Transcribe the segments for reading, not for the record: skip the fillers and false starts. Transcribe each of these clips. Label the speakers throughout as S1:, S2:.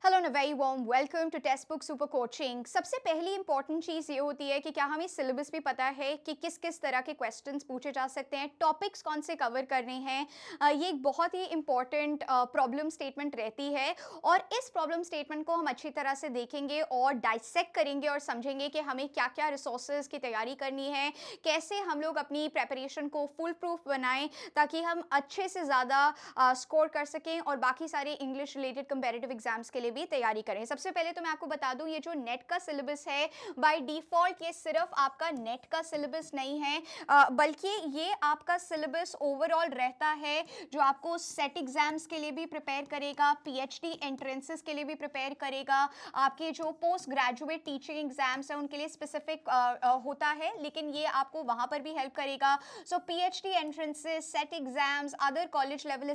S1: Hello and very warm welcome to Testbook super coaching. सबसे पहली important चीज़ ये होती है कि क्या हमें सिलेबस भी पता है कि किस किस तरह के क्वेश्चंस पूछे जा सकते हैं, टॉपिक्स कौन से कवर करने हैं। ये एक बहुत ही इंपॉर्टेंट प्रॉब्लम स्टेटमेंट रहती है और इस प्रॉब्लम स्टेटमेंट को हम अच्छी तरह से देखेंगे और डाइसेक्ट करेंगे और समझेंगे कि हमें क्या क्या रिसोर्सेज की तैयारी करनी है, कैसे हम लोग अपनी प्रेपरेशन को फुल प्रूफ बनाएं ताकि हम अच्छे से ज़्यादा स्कोर कर सकें और बाकी सारे इंग्लिश रिलेटेड कंपेरेटिव एग्जाम्स के लिए भी तैयारी करें। सबसे पहले तो मैं आपको बता दूं, ये जो नेट का सिलेबस है बाय डिफॉल्ट ये सिर्फ आपका नेट का सिलेबस नहीं है, बल्कि ये आपका सिलेबस ओवरऑल रहता है जो आपको सेट एग्जाम्स के लिए भी प्रिपेयर करेगा, पीएचडी एंट्रेंसेस के लिए भी प्रिपेयर करेगा, आपके जो पोस्ट ग्रेजुएट टीचिंग एग्जाम्स हैं उनके लिए स्पेसिफिक होता है, लेकिन ये आपको वहां पर भी हेल्प करेगा। So PhD entrances, SET exams, other college level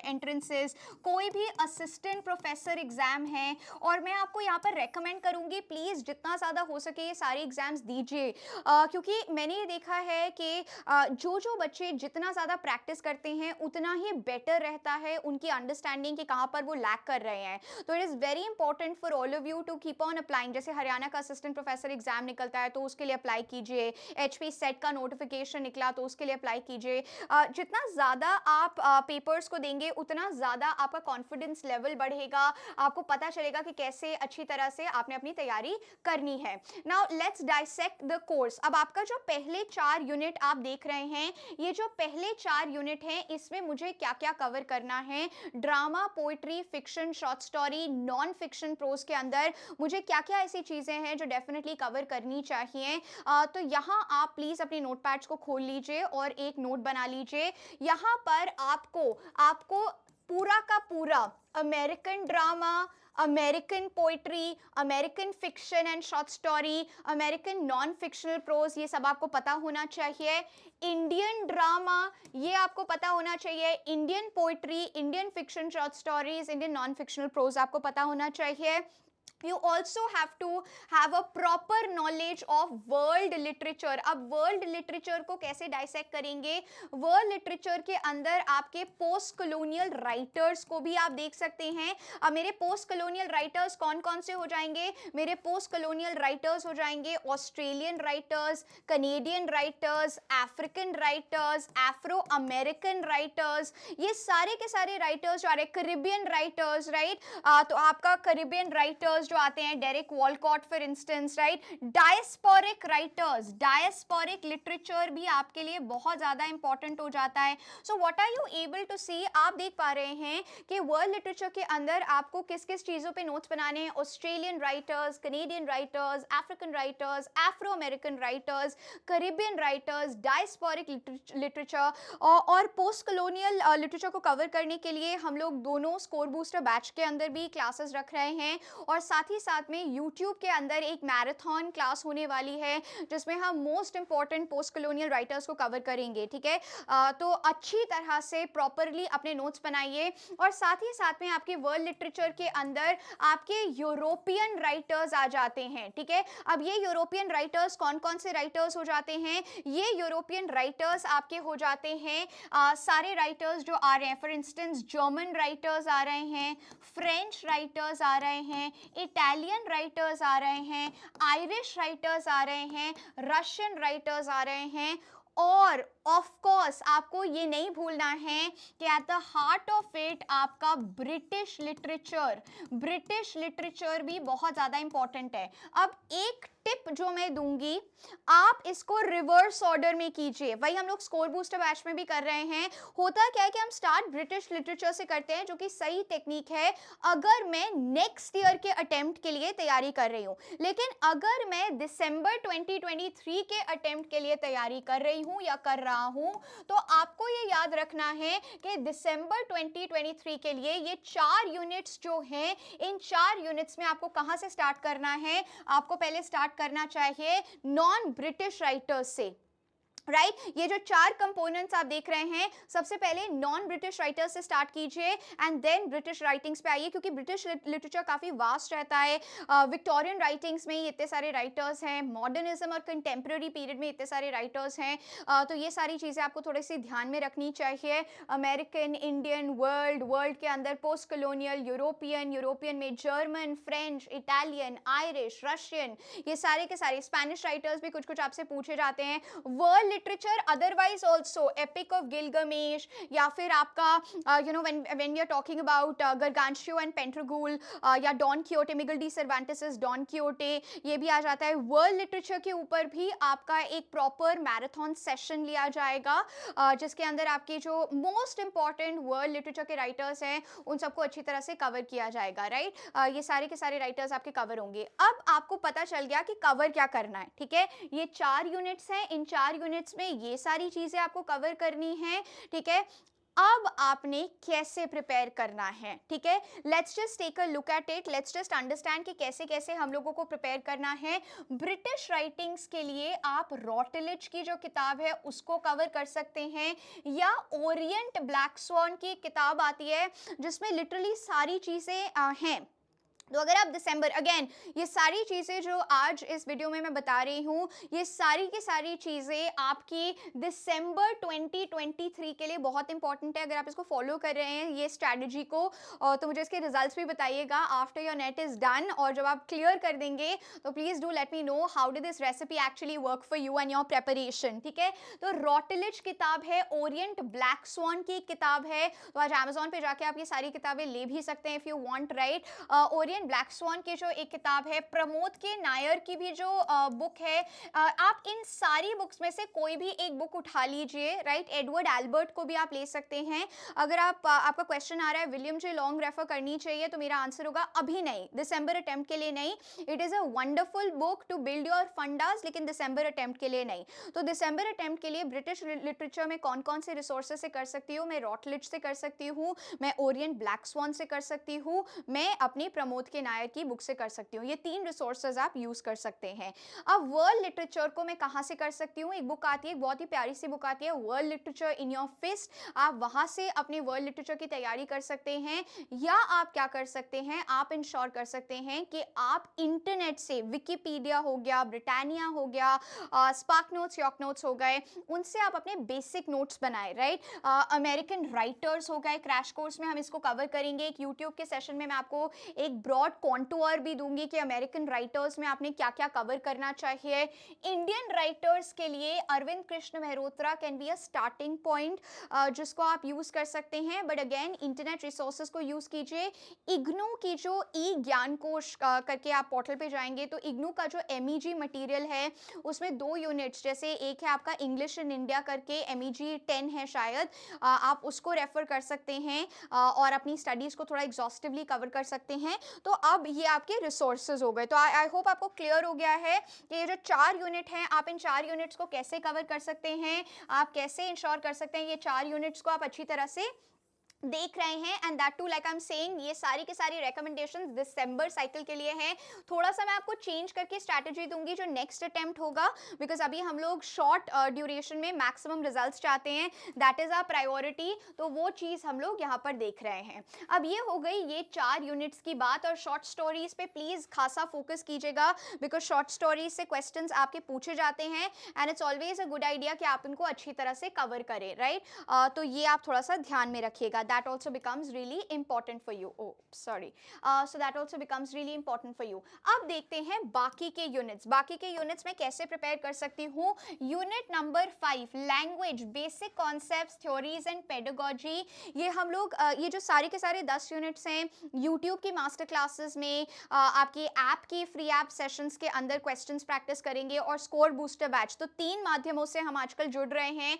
S1: entrances, कोई भी असिस्टेंट प्रोफेसर एग्जाम है, और मैं आपको यहाँ पर रेकमेंड करूंगी प्लीज जितना ज्यादा हो सके ये सारे एग्जाम्स दीजिए, क्योंकि मैंने ये देखा है कि जो जो बच्चे जितना ज्यादा प्रैक्टिस करते हैं उतना ही बेटर रहता है उनकी अंडरस्टैंडिंग कि कहाँ पर वो लैक कर रहे हैं। तो it is very important for all of you to keep on applying. जैसे हरियाणा का असिस्टेंट प्रोफेसर एग्जाम निकलता है तो उसके लिए अप्लाई कीजिए, एचपी सेट का नोटिफिकेशन निकला तो उसके लिए अप्लाई कीजिए। जितना ज़्यादा आप पेपर्स को देंगे उतना ज़्यादा आपका कॉन्फिडेंस लेवल बढ़ेगा, आपको पता चलेगा कि कैसे अच्छी तरह से आपने अपनी तैयारी करनी है। Now let's dissect the course. अब आपका जो पहले 4 यूनिट आप देख रहे हैं, ये जो पहले 4 यूनिट हैं इसमें मुझे क्या क्या कवर करना है, drama, poetry, fiction, short story, non fiction prose के अंदर मुझे क्या क्या ऐसी चीज़ें हैं जो डेफिनेटली कवर करनी चाहिए। तो यहाँ आप प्लीज़ अपने नोटपैड्स को खोल लीजिए और एक नोट बना लीजिए। यहाँ पर आपको आपको पूरा का पूरा American drama, American poetry, American fiction and short story, American non fictional prose, ये सब आपको पता होना चाहिए। इंडियन ड्रामा, ये आपको पता होना चाहिए। Indian poetry, Indian fiction short stories, Indian non fictional prose आपको पता होना चाहिए। You also have to have a proper knowledge of world literature। अब world literature को कैसे डाइसेक्ट करेंगे, वर्ल्ड लिटरेचर के अंदर आपके पोस्ट कॉलोनियल राइटर्स को भी आप देख सकते हैं। अब मेरे पोस्ट कॉलोनियल राइटर्स कौन कौन से हो जाएंगे, मेरे पोस्ट कॉलोनियल राइटर्स हो जाएंगे Australian writers, Canadian writers, African writers, Afro American writers, ये सारे के सारे राइटर्स जो आ रहे हैं, करिबियन राइटर्स, राइट। तो आपका करिबियन राइटर्स जो आते हैं, Derek Walcott for instance, right. Diasporic writers, diasporic literature भी आपके लिए बहुत ज्यादा इंपॉर्टेंट हो जाता है। So what are you able to see, आप देख पा रहे हैं कि वर्ल्ड लिटरेचर के अंदर आपको किस किस चीजों पे नोट्स बनाने हैं। Australian writers, Canadian writers, African writers, Afro American writers, Caribbean writers, diasporic literature और पोस्ट कॉलोनियल लिटरेचर को कवर करने के लिए हम लोग दोनों स्कोर बूस्टर बैच के अंदर भी क्लासेस रख रहे हैं, और साथ ही साथ में यूट्यूब के अंदर एक मैराथन क्लास होने वाली है जिसमें हम most important post colonial writers को कवर करेंगे, ठीक है। तो अच्छी तरह से प्रॉपरली अपने नोट्स बनाइए, और साथ ही साथ में आपके वर्ल्ड लिटरेचर के अंदर आपके यूरोपियन राइटर्स आ जाते हैं, ठीक है। अब ये यूरोपियन राइटर्स कौन कौन से राइटर्स हो जाते हैं, ये यूरोपियन राइटर्स आपके हो जाते हैं सारे राइटर्स जो आ रहे हैं, फॉर इंस्टेंस जर्मन राइटर्स आ रहे हैं, फ्रेंच राइटर्स आ रहे हैं, इटालियन राइटर्स आ रहे हैं, आयरिश राइटर्स आ रहे हैं, रशियन राइटर्स आ रहे हैं, और ऑफ कोर्स आपको ये नहीं भूलना है कि at the heart of it आपका ब्रिटिश लिटरेचर भी बहुत ज़्यादा इंपॉर्टेंट है। अब एक टिप जो मैं दूंगी, आप इसको रिवर्स ऑर्डर में कीजिए, वही हम लोग स्कोर बूस्टर बैच में भी कर रहे हैं। होता क्या है कि हम स्टार्ट ब्रिटिश लिटरेचर से करते हैं, जो कि सही टेक्निक है अगर मैं नेक्स्ट ईयर के अटेम्प्ट के लिए तैयारी कर रही हूँ, लेकिन अगर मैं दिसंबर 2023 के अटेम्प्ट के लिए तैयारी कर रही हूँ या कर रहा हूँ, तो आपको ये याद रखना है कि दिसंबर 2023 के लिए ये 4 यूनिट्स जो हैं, इन 4 यूनिट्स में आपको कहाँ से स्टार्ट करना है, आपको पहले स्टार्ट करना चाहिए नॉन ब्रिटिश राइटर्स से। राइट ये जो 4 कंपोनेंट्स आप देख रहे हैं, सबसे पहले नॉन ब्रिटिश राइटर्स से स्टार्ट कीजिए एंड देन ब्रिटिश राइटिंग्स पे आइए, क्योंकि ब्रिटिश लिटरेचर काफ़ी वास्ट रहता है। विक्टोरियन राइटिंग्स में इतने सारे राइटर्स हैं, मॉडर्निज्म और कंटेम्प्रेरी पीरियड में इतने सारे राइटर्स हैं। तो ये सारी चीज़ें आपको थोड़ी सी ध्यान में रखनी चाहिए। अमेरिकन, इंडियन, वर्ल्ड, वर्ल्ड के अंदर पोस्ट कॉलोनियल, यूरोपियन, यूरोपियन में German, French, Italian, Irish, Russian, ये सारे के सारे, स्पेनिश राइटर्स भी कुछ कुछ आपसे पूछे जाते हैं। World literature otherwise also, epic of Gilgamesh, या फिर आपका when you are talking about Gargantua and Pantagruel, या Don Quixote, Miguel de Cervantes, Don Quixote, ये भी आ जाता है। वर्ल्ड लिटरेचर के ऊपर भी आपका एक प्रॉपर मैराथन सेशन लिया जाएगा, जिसके अंदर आपके जो मोस्ट इंपॉर्टेंट वर्ल्ड लिटरेचर के राइटर्स हैं उन सबको अच्छी तरह से कवर किया जाएगा, राइट। ये सारे के सारे राइटर्स आपके कवर होंगे। अब आपको पता चल गया कि कवर क्या करना है, ठीक है। ये 4 यूनिट्स हैं, इन 4 यूनिट्स में ये सारी चीजें आपको कवर करनी है, ठीक है। अब आपने कैसे प्रिपेयर करना है, ठीक है। Let's just take a look at it, let's just understand कि कैसे कैसे हम लोगों को प्रिपेयर करना है। ब्रिटिश राइटिंग्स के लिए आप रॉटलिच की जो किताब है उसको कवर कर सकते हैं, या ओरिएंट ब्लैक स्वॉन की किताब आती है जिसमें लिटरली सारी चीज़ें हैं। तो अगर आप दिसंबर, अगेन ये सारी चीज़ें जो आज इस वीडियो में मैं बता रही हूँ, ये सारी की सारी चीज़ें आपकी दिसंबर 2023 के लिए बहुत इंपॉर्टेंट है। अगर आप इसको फॉलो कर रहे हैं ये स्ट्रैटेजी को, तो मुझे इसके रिजल्ट्स भी बताइएगा after your net is done. और जब आप क्लियर कर देंगे तो please do let me know how did this recipe actually work for you and your preparation, ठीक है। तो रॉटलिच किताब है, ओरिएंट ब्लैक स्वॉन की किताब है, तो आज अमेजोन पे जाके आप ये सारी किताबें ले भी सकते हैं if you want, right. Orient black sworn की जो एक किताब है, प्रमोद के नायर की भी जो बुक है, आप इन सारी बुक्स में से कोई भी एक बुक उठा लीजिए, राइट। एडवर्ड एल्बर्ट को भी आप ले सकते हैं। अगर आपका क्वेश्चन आ रहा है विलियम जे लॉन्ग रेफर करनी चाहिए, तो मेरा आंसर होगा अभी नहीं, दिसंबर अटेम्प्ट के लिए नहीं। It is a wonderful book to build your fundas, लेकिन दिसंबर अटेम्प्ट के लिए नहीं। तो दिसंबर अटेम्प्ट के लिए ब्रिटिश लिटरेचर में कौन कौन से रिसोर्सेज से कर सकती हूँ मैं? रॉटलिच से कर सकती हूँ, मैं ओरिएंट ब्लैक स्वॉन से कर सकती हूँ, मैं अपनी प्रमोद के नायर की बुक से कर सकती हूँ। ये 3 रिसोर्सेज आप यूज कर सकते हैं। अब वर्ल्ड लिटरेचर को मैं कहाँ से कर सकती हूँ? एक बुक आती है, बहुत ही प्यारी सी बुक आती है, world literature in your fist. आप वहां से अपनी वर्ल्ड लिटरेचर की तैयारी कर सकते हैं। या आप क्या कर सकते हैं, आप इंश्योर कर सकते हैं कि आप इंटरनेट से, विकिपीडिया हो गया, ब्रिटानिया हो गया, स्पार्क नोट्स, यॉर्क नोट्स हो गए, उनसे आप अपने बेसिक नोट्स बनाए, राइट। अमेरिकन राइटर्स हो गए, क्रैश कोर्स में हम इसको कवर करेंगे। एक यूट्यूब के सेशन में मैं आपको एक ब्रॉड कॉन्टूर भी दूंगी कि अमेरिकन राइटर्स में आपने क्या क्या कवर करना चाहिए। इंडियन राइटर्स के लिए Arvind Krishna Mehrotra can be a starting point, जिसको आप यूज कर सकते हैं। बट अगेन इंटरनेट रिसोर्सेज को यूज कीजिए। इग्नू की जो ई ज्ञान कोश करके आप पोर्टल पे जाएंगे, तो इग्नू का जो MEG मटेरियल है उसमें 2 यूनिट्स, जैसे एक है आपका इंग्लिश इन इंडिया करके, MEG 10 है शायद, आप उसको रेफर कर सकते हैं और अपनी स्टडीज को थोड़ा एग्जॉस्टिवली कवर कर सकते हैं। तो अब ये आपके रिसोर्सेज हो गए। तो आई होप आपको क्लियर हो गया है कि ये जो 4 यूनिट हैं, आप इन 4 यूनिट्स को कैसे कवर कर सकते हैं, आप कैसे इंश्योर कर सकते हैं ये 4 यूनिट्स को आप अच्छी तरह से देख रहे हैं। And that too, like I am saying, ये सारी की सारी रिकमेंडेशंस दिसंबर साइकिल के लिए हैं। थोड़ा सा मैं आपको चेंज करके स्ट्रैटेजी दूंगी जो नेक्स्ट अटेम्प्ट होगा, बिकॉज अभी हम लोग शॉर्ट ड्यूरेशन में मैक्सिमम रिजल्ट्स चाहते हैं, दैट इज आवर प्रायोरिटी। तो वो चीज़ हम लोग यहाँ पर देख रहे हैं। अब ये हो गई ये 4 यूनिट्स की बात। और शॉर्ट स्टोरीज पे प्लीज़ खासा फोकस कीजिएगा, बिकॉज शॉर्ट स्टोरीज से क्वेश्चंस आपके पूछे जाते हैं and it's always a good idea कि आप इनको अच्छी तरह से कवर करें, राइट। तो ये आप थोड़ा सा ध्यान में रखिएगा। that also becomes really important for you. Oh, sorry. So that also becomes really important for you. अब देखते हैं बाकी के यूनिट्स। बाकी के यूनिट्स में कैसे प्रिपेयर कर सकती हूँ। Unit number 5, language, basic concepts, theories and pedagogy. ये हम लोग ये जो सारे के सारे 10 यूनिट्स हैं, यूट्यूब की मास्टर क्लासेस में आपकी ऐप की फ्री ऐप सेशंस के अंदर क्वेश्चंस प्रैक्टिस करेंगे, और स्कोर बूस्टर बैच। तो 3 माध्यमों से हम आजकल जुड़ रहे हैं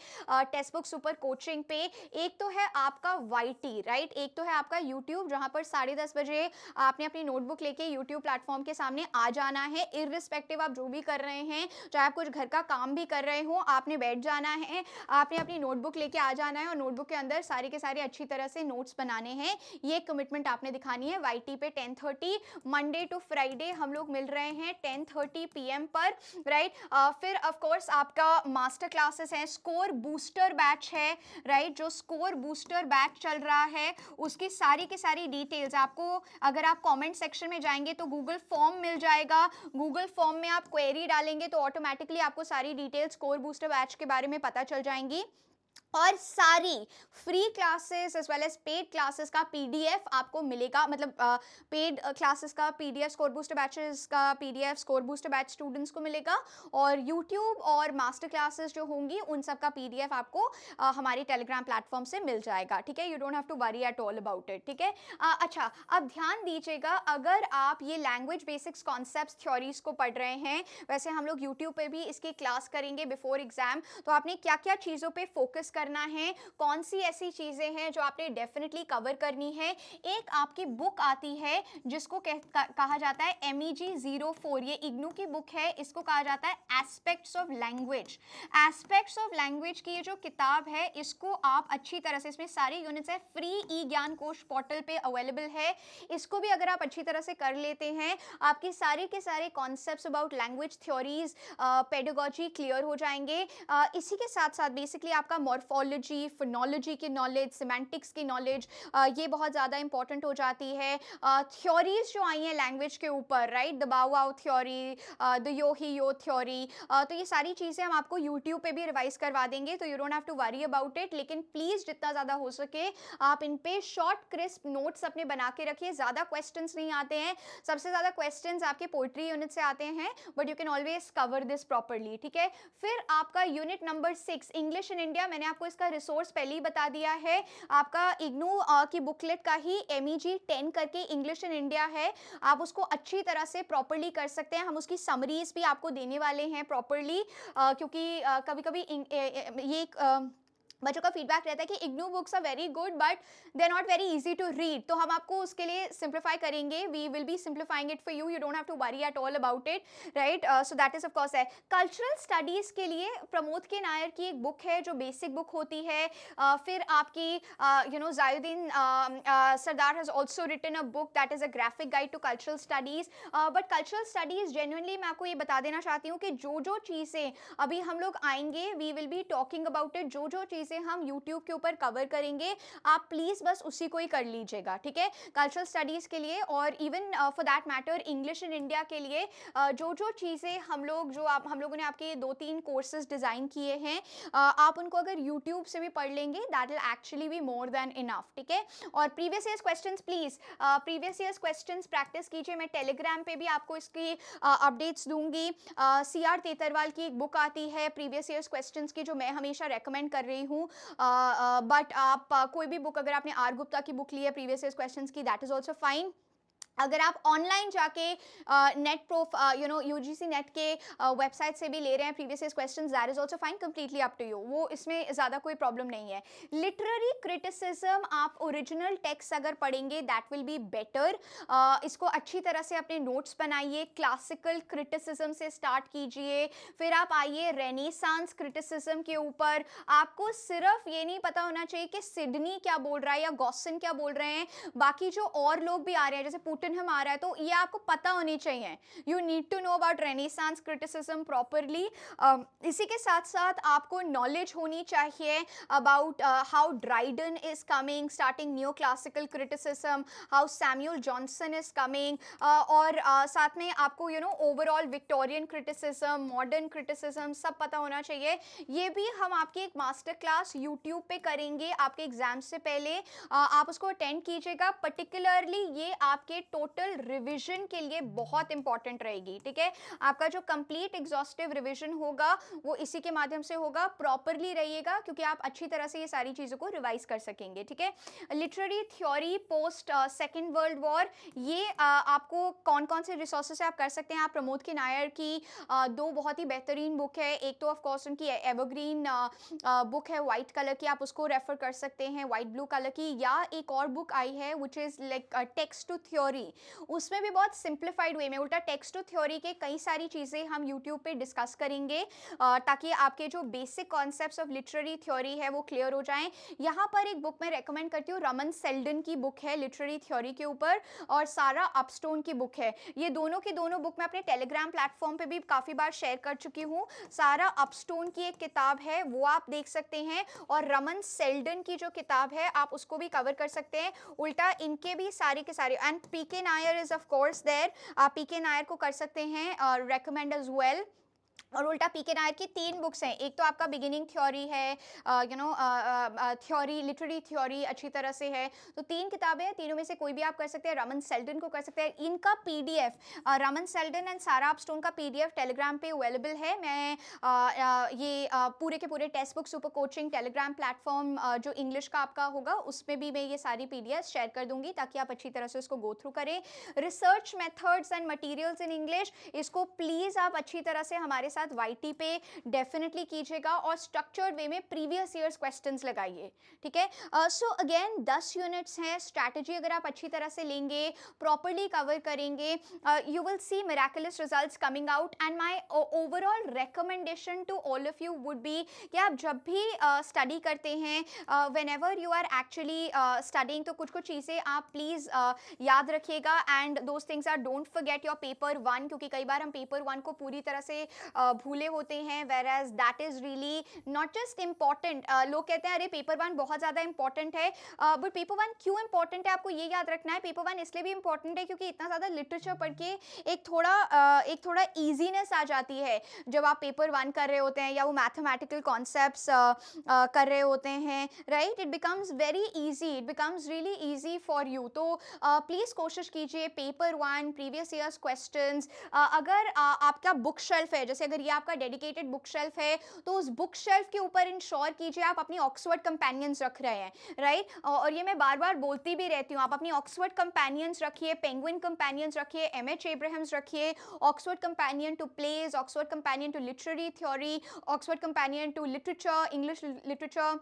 S1: टेक्स्ट बुक सुपर कोचिंग पे। एक तो है आपका वाईटी, राइट? एक तो है आपका यूट्यूब, जहाँ पर 10:30 बजे आपने अपनी नोटबुक लेके यूट्यूब प्लेटफॉर्म के सामने आ जाना है, इर्रिस्पेक्टिव आप जो भी कर रहे हैं, चाहे आप कुछ घर का काम भी कर रहे हो, आपने बैठ जाना है, आपने अपनी नोटबुक लेके आ जाना है और नोटबुक के अंदर सारे के सारे अच्छी तरह से नोट्स बनाने हैं। ये कमिटमेंट आपने दिखानी है वाईटी पे 10:30 मंडे टू फ्राइडे हम लोग मिल रहे हैं 10:30 पीएम पर, राइट? फिर ऑफ कोर्स आपका मास्टर क्लासेस है, स्कोर बूस्टर बैच है, राइट? जो स्कोर बूस्टर बैच चल रहा है उसकी सारी की सारी डिटेल्स आपको, अगर आप कमेंट सेक्शन में जाएंगे तो गूगल फॉर्म मिल जाएगा। गूगल फॉर्म में आप क्वेरी डालेंगे तो ऑटोमेटिकली आपको सारी डिटेल्स स्कोर बूस्टर बैच के बारे में पता चल जाएंगी। और सारी free classes as well as paid classes का पीडीएफ आपको मिलेगा, मतलब पेड क्लासेस का पीडीएफ, स्कोर बूस्टर बैचेस का PDF score booster batch students को मिलेगा, और यूट्यूब और मास्टर क्लासेस जो होंगी उन सब का पीडीएफ आपको हमारे टेलीग्राम प्लेटफॉर्म से मिल जाएगा, ठीक है? You don't have to worry at all about it, ठीक है? अच्छा, अब ध्यान दीजिएगा, अगर आप ये लैंग्वेज बेसिक्स कॉन्सेप्ट्स थ्योरीज को पढ़ रहे हैं, वैसे हम लोग यूट्यूब पे भी इसकी क्लास करेंगे बिफोर एग्जाम, तो आपने क्या क्या चीज़ों पे फोकस करना है, कौन सी ऐसी चीजें हैं जो आपने डेफिनेटली कवर करनी है। एक आपकी बुक आती है जिसको कहा जाता है MEG 04, ये इग्नू की बुक है, इसको कहा जाता है aspects of language. Aspects of language की ये जो किताब है इसको आप अच्छी तरह से, इसमें सारे यूनिट्स है, फ्री ई ज्ञान कोश पोर्टल पे अवेलेबल है, इसको भी अगर आप अच्छी तरह से कर लेते हैं आपकी सारे के सारे concepts about language theories, pedagogy clear हो जाएंगे। इसी के साथ साथ बेसिकली आपका मॉर्फोलॉजी, फोनोलॉजी की नॉलेज, सिमेंटिक्स की नॉलेज, ये बहुत ज़्यादा इंपॉर्टेंट हो जाती है। थ्योरीज जो आई हैं लैंग्वेज के ऊपर, राइट? द बाओ wow theory, the yo he yo theory, तो ये सारी चीज़ें हम आपको यूट्यूब पे भी रिवाइज करवा देंगे, तो you don't have to worry about it. लेकिन प्लीज़ जितना ज़्यादा हो सके आप इन पे शॉर्ट क्रिस्प नोट्स अपने बना के रखिए। ज़्यादा क्वेश्चंस नहीं आते हैं, सबसे ज़्यादा क्वेश्चंस आपके पोइट्री यूनिट से आते हैं, but you can always cover this properly, ठीक है? फिर आपका unit number 6 English in India, मैंने आपको इसका रिसोर्स पहले ही बता दिया है, आपका इग्नू की बुकलेट का ही MEG 10 करके इंग्लिश इन इंडिया है, आप उसको अच्छी तरह से प्रॉपरली कर सकते हैं। हम उसकी समरीज भी आपको देने वाले हैं प्रॉपरली, क्योंकि कभी कभी ये बच्चों का फीडबैक रहता है कि IGNOU books are very good but they are not very easy to read, तो हम आपको उसके लिए सिंप्लीफाई करेंगे, we will be simplifying it for you, you don't have to worry at all about it, right? So that is of course है। Cultural studies के लिए प्रमोद के नायर की एक बुक है जो बेसिक बुक होती है, फिर आपकी Ziauddin Sardar has also written a book that is a graphic guide to cultural studies. But cultural studies genuinely मैं आपको ये बता देना चाहती हूँ कि जो जो चीज़ें अभी हम लोग आएंगे, we will be talking about it, जो जो चीज़ें हम यूट्यूब के ऊपर कवर करेंगे आप प्लीज़ बस उसी को ही कर लीजिएगा, ठीक है? कल्चरल स्टडीज़ के लिए और even for that matter English in India के लिए जो जो चीज़ें हम लोगों ने आपके 2-3 कोर्सेज डिज़ाइन किए हैं, आप उनको अगर यूट्यूब से भी पढ़ लेंगे that will actually be more than enough, ठीक है? और previous years questions please previous years questions practice कीजिए, मैं टेलीग्राम पे भी आपको इसकी अपडेट्स दूंगी। CR तेतरवाल की एक बुक आती है प्रीवियस ईयर्स क्वेश्चंस की जो मैं हमेशा रेकमेंड कर रही हूँ, बट आप कोई भी बुक, अगर आपने आर गुप्ता की बुक ली है प्रीवियस ईयर्स क्वेश्चंस की, दैट इज ऑल्सो फाइन। अगर आप ऑनलाइन जाके नेट प्रूफ UGC नेट के वेबसाइट से भी ले रहे हैं previous years questions, that is also fine, completely up to you, वो इसमें ज़्यादा कोई प्रॉब्लम नहीं है। लिटरेरी क्रिटिसिज्म आप ओरिजिनल टेक्स्ट अगर पढ़ेंगे दैट विल बी बेटर, इसको अच्छी तरह से अपने नोट्स बनाइए, क्लासिकल क्रिटिसिज्म से स्टार्ट कीजिए, फिर आप आइए रेनेसांस क्रिटिसिज्म के ऊपर। आपको सिर्फ ये नहीं पता होना चाहिए कि सिडनी क्या बोल रहा है या गॉसन क्या बोल रहे हैं, बाकी जो और लोग भी आ रहे हैं जैसे हम आ रहा है, तो ये आपको पता होनी चाहिए, you need to know about Renaissance criticism properly. इसी के साथ साथ आपको नॉलेज होनी चाहिए about how Dryden is coming, starting new classical criticism, how Samuel Johnson is coming, और साथ में आपको overall Victorian criticism, modern criticism सब पता होना चाहिए। ये भी हम आपकी एक मास्टर क्लास यूट्यूब पे करेंगे आपके एग्जाम से पहले, आप उसको अटेंड कीजिएगा। पर्टिकुलरली ये आपके टोटल रिवीजन के लिए बहुत इंपॉर्टेंट रहेगी, ठीक है। आपका जो कंप्लीट एग्जॉस्टिव रिवीजन होगा वो इसी के माध्यम से होगा। प्रॉपरली रहिएगा क्योंकि आप अच्छी तरह से ये सारी चीज़ों को रिवाइज कर सकेंगे, ठीक है। Literary theory post second world war, ये आपको कौन कौन से रिसोर्सेज से आप कर सकते हैं। आप प्रमोद के नायर की दो बहुत ही बेहतरीन बुक है, एक तो ऑफ कोर्स उनकी एवरग्रीन बुक है वाइट कलर की, आप उसको रेफर कर सकते हैं, वाइट ब्लू कलर की, या एक और बुक आई है which is like text to theory, उसमें भी बहुत सिंप्लीफाइड वे में उल्टा टेक्स्ट टू थ्योरी के कई सारी चीज़ें हम यूट्यूब पे डिस्कस करेंगे ताकि आपके जो basic concepts of literary theory है वो क्लियर हो जाएं। यहाँ पर एक बुक मैं रेकमेंड करती हूँ, रमन सेल्डन की बुक है लिटरेरी थ्योरी के ऊपर, और सारा अपस्टोन की बुक है। ये दोनों की दोनों बुक मैं अपने टेलीग्राम प्लेटफॉर्म पे भी काफ़ी बार शेयर कर चुकी हूँ। सारा अपस्टोन की एक किताब है वो आप देख सकते हैं, और रमन सेल्डन की जो किताब है आप उसको भी कवर कर सकते हैं। उल्टा इनके भी सारे के सारे, and PK Nair is of course there, आप पीके नायर को कर सकते हैं और रेकमेंड एज वेल। और उल्टा पीके नायर की तीन बुक्स हैं, एक तो आपका बिगिनिंग थ्योरी है, थ्योरी लिटरेरी थ्योरी अच्छी तरह से है, तो तीन किताबें हैं, तीनों में से कोई भी आप कर सकते हैं। रमन सेल्डन को कर सकते हैं। इनका पीडीएफ, रमन सेल्डन एंड सारा अपस्टोन का पीडीएफ टेलीग्राम पे अवेलेबल है। मैं ये पूरे के पूरे text book super coaching Telegram platform जो इंग्लिश का आपका होगा उसमें भी मैं ये सारी पीडीएफ शेयर कर दूंगी ताकि आप अच्छी तरह से उसको गो थ्रू करें। Research methods and materials in English, इसको प्लीज़ आप अच्छी तरह से हमारे साथ वाईटी पे डेफिनेटली कीजिएगा और स्ट्रक्चर्ड वे में प्रीवियस ईयर्स क्वेश्चंस लगाइए, ठीक है। सो अगेन 10 यूनिट्स हैं। स्ट्रैटेजी अगर आप अच्छी तरह से लेंगे, प्रॉपरली कवर करेंगे, you will see miraculous results coming out. And my overall recommendation to all of you would be कि आप जब भी स्टडी करते हैं, whenever you are actually studying, तो कुछ कुछ चीज़ें आप प्लीज़ याद रखिएगा। And those things are, don't forget your paper 1, क्योंकि कई बार हम पेपर 1 को पूरी तरह से भूले होते हैं, whereas that is really not just important. लोग कहते हैं अरे पेपर 1 बहुत ज़्यादा इंपॉर्टेंट है, बट पेपर 1 क्यों इंपॉर्टेंट है आपको ये याद रखना है। पेपर 1 इसलिए भी इंपॉर्टेंट है क्योंकि इतना ज़्यादा लिटरेचर पढ़ के एक थोड़ा ईजीनेस आ जाती है जब आप पेपर 1 कर रहे होते हैं या वो मैथमेटिकल कॉन्सेप्ट्स कर रहे होते हैं, right. It becomes very easy, it becomes really easy for you. तो प्लीज़ कोशिश कीजिए पेपर 1 प्रीवियस ईयर्स क्वेश्चंस, अगर आपका बुक शेल्फ है, जैसे अगर ये आपका डेडिकेटेड बुक शेल्फ है, तो उस बुक शेल्फ के ऊपर इंश्योर कीजिए आप अपनी ऑक्सफोर्ड कंपेनियंस रख रहे हैं, राइट। और ये मैं बार बार बोलती भी रहती हूँ, आप अपनी ऑक्सफोर्ड कंपेनियंस रखिए, पेंगुइन कंपेनियंस रखिए, एमएच एब्राहम्स रखिए, Oxford companion to plays, Oxford companion to literary theory, Oxford companion to literature, English literature,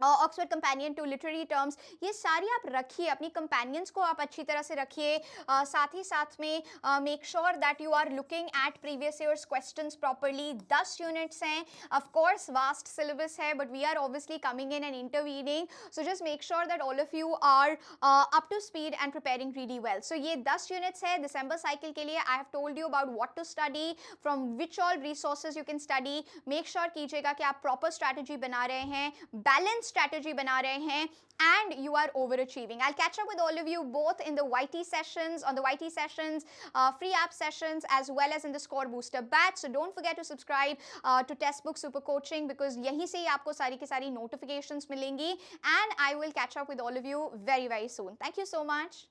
S1: Oxford companion to literary terms, ये सारी आप रखिए, अपनी कंपेनियंस को आप अच्छी तरह से रखिए। साथ ही साथ में make sure that you are looking at previous years questions properly. 10 units हैं, ऑफ कोर्स वास्ट सिलेबस है, but we are obviously coming in and intervening, so just make sure that all of you are up to speed and preparing really well. So ये 10 units है दिसंबर cycle के लिए। I have told you about what to study, from which all resources you can study. Make sure कीजिएगा कि आप proper strategy बना रहे हैं, बैलेंस strategy बना रहे हैं, and you are overachieving. I'll catch up with all of you both in the YT sessions, on the YT sessions, free app sessions, as well as in the Score Booster batch. So don't forget to subscribe to Textbook Super Coaching, because यहीं से ही आपको सारी की सारी notifications मिलेंगी, and I will catch up with all of you very, very soon. Thank you so much.